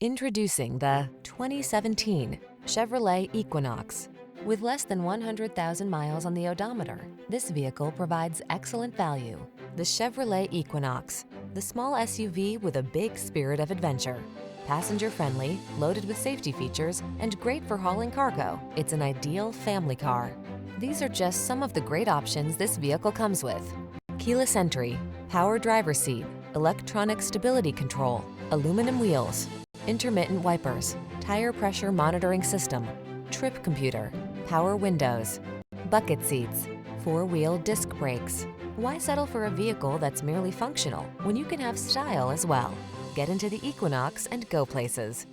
Introducing the 2017 Chevrolet Equinox. With less than 100,000 miles on the odometer, this vehicle provides excellent value. The Chevrolet Equinox, the small SUV with a big spirit of adventure. Passenger-friendly, loaded with safety features, and great for hauling cargo, it's an ideal family car. These are just some of the great options this vehicle comes with: keyless entry, power driver's seat, electronic stability control, aluminum wheels, intermittent wipers, tire pressure monitoring system, trip computer, power windows, bucket seats, four-wheel disc brakes. Why settle for a vehicle that's merely functional when you can have style as well? Get into the Equinox and go places.